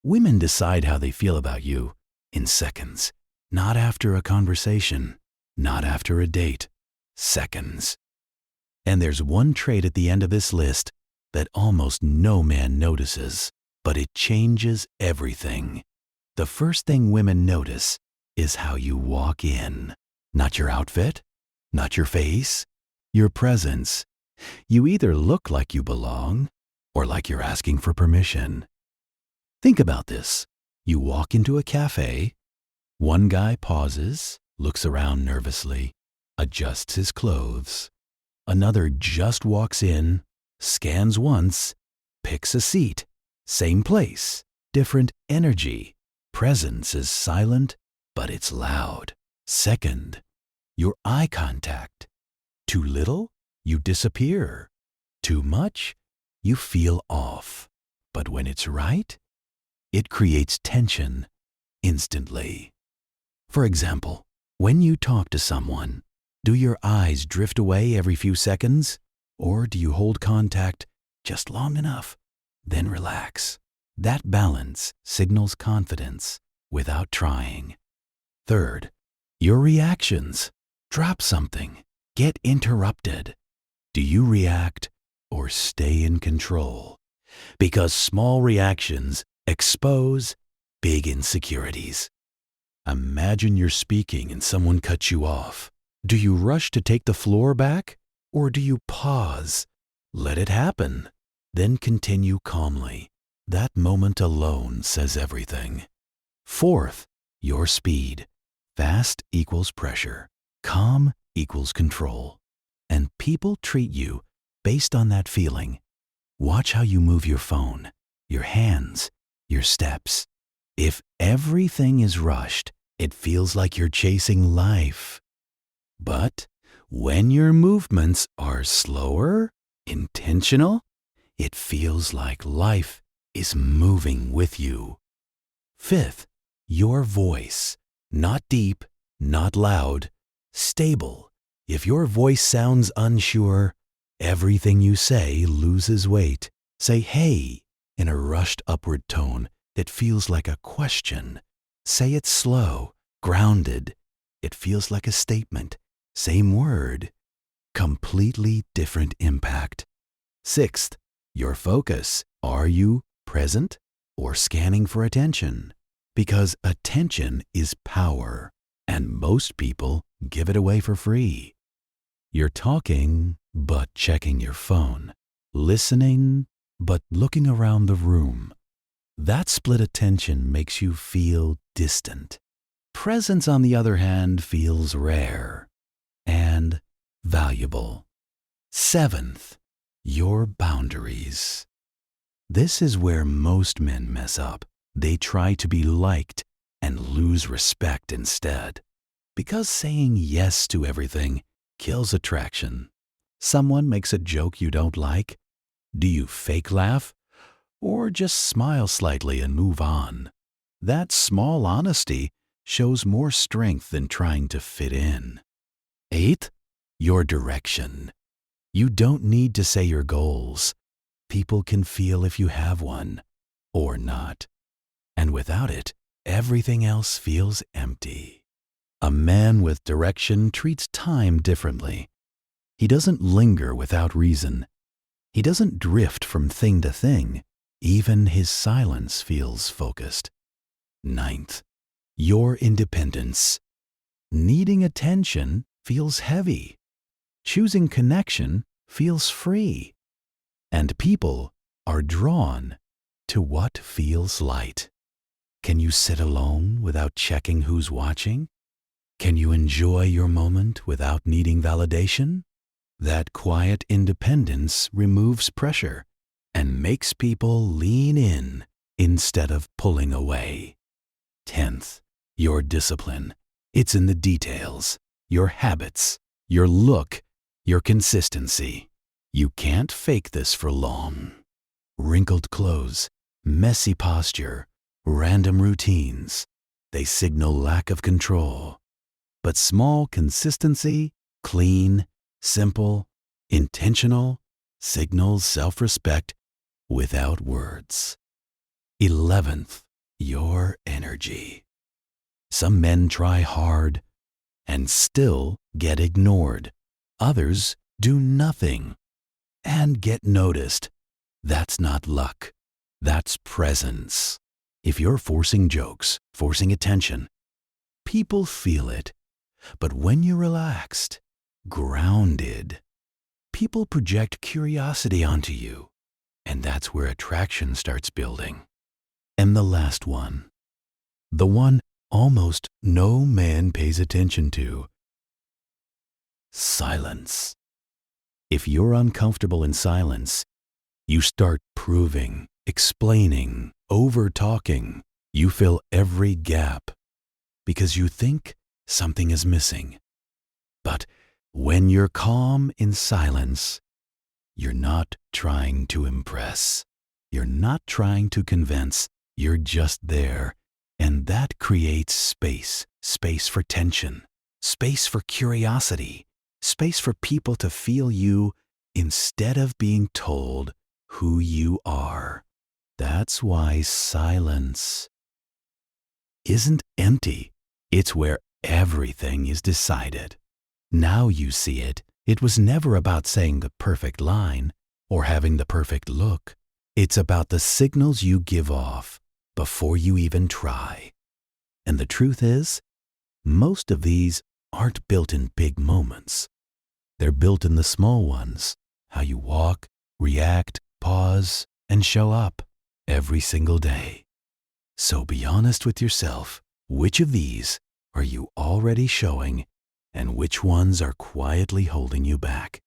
Women decide how they feel about you in seconds, not after a conversation, not after a date, seconds. And there's one trait at the end of this list that almost no man notices, but it changes everything. The first thing women notice is how you walk in. Not your outfit, not your face, your presence. You either look like you belong or like you're asking for permission. Think about this. You walk into a cafe. One guy pauses, looks around nervously, adjusts his clothes. Another just walks in, scans once, picks a seat. Same place, different energy. Presence is silent, but it's loud. Second, your eye contact. Too little, you disappear. Too much, you feel off. But when it's right, it creates tension instantly. For example, when you talk to someone, do your eyes drift away every few seconds? Or do you hold contact just long enough, then relax? That balance signals confidence without trying. Third, your reactions. Drop something. Get interrupted. Do you react or stay in control? Because small reactions expose big insecurities. Imagine you're speaking and someone cuts you off. Do you rush to take the floor back? Or do you pause? Let it happen. Then continue calmly. That moment alone says everything. Fourth, your speed. Fast equals pressure. Calm equals control. And people treat you based on that feeling. Watch how you move your phone, your hands, your steps. If everything is rushed, it feels like you're chasing life. But when your movements are slower, intentional, it feels like life is moving with you. Fifth, your voice. Not deep, not loud, stable. If your voice sounds unsure, everything you say loses weight. Say hey in a rushed upward tone that feels like a question. Say it slow, grounded. It feels like a statement. Same word, completely different impact. Sixth, your focus. Are you present or scanning for attention? Because attention is power, and most people give it away for free. You're talking, but checking your phone. Listening, but looking around the room. That split attention makes you feel distant. Presence, on the other hand, feels rare and valuable. Seventh, your boundaries. This is where most men mess up. They try to be liked and lose respect instead. Because saying yes to everything kills attraction. Someone makes a joke you don't like. Do you fake laugh? Or just smile slightly and move on? That small honesty shows more strength than trying to fit in. Eighth, your direction. You don't need to say your goals. People can feel if you have one or not. And without it, everything else feels empty. A man with direction treats time differently. He doesn't linger without reason. He doesn't drift from thing to thing. Even his silence feels focused. Ninth, your independence. Needing attention feels heavy. Choosing connection feels free. And people are drawn to what feels light. Can you sit alone without checking who's watching? Can you enjoy your moment without needing validation? That quiet independence removes pressure and makes people lean in instead of pulling away. 10th, your discipline. It's in the details, your habits, your look, your consistency. You can't fake this for long. Wrinkled clothes, messy posture, random routines. They signal lack of control. But small consistency, clean, simple, intentional, signals self-respect without words. 11th, your energy. Some men try hard and still get ignored. Others do nothing and get noticed. That's not luck. That's presence. If you're forcing jokes, forcing attention, people feel it. But when you're relaxed, grounded, people project curiosity onto you. And that's where attraction starts building. And the last one, the one almost no man pays attention to: silence. If you're uncomfortable in silence, you start proving, explaining, over-talking. You fill every gap because you think something is missing. But when you're calm in silence, you're not trying to impress. You're not trying to convince. You're just there. And that creates space. Space for tension. Space for curiosity. Space for people to feel you instead of being told who you are. That's why silence isn't empty. It's where everything is decided. Now you see it. It was never about saying the perfect line or having the perfect look. It's about the signals you give off before you even try. And the truth is, most of these aren't built in big moments. They're built in the small ones. How you walk, react, pause, and show up every single day. So be honest with yourself. Which of these are you already showing, and which ones are quietly holding you back?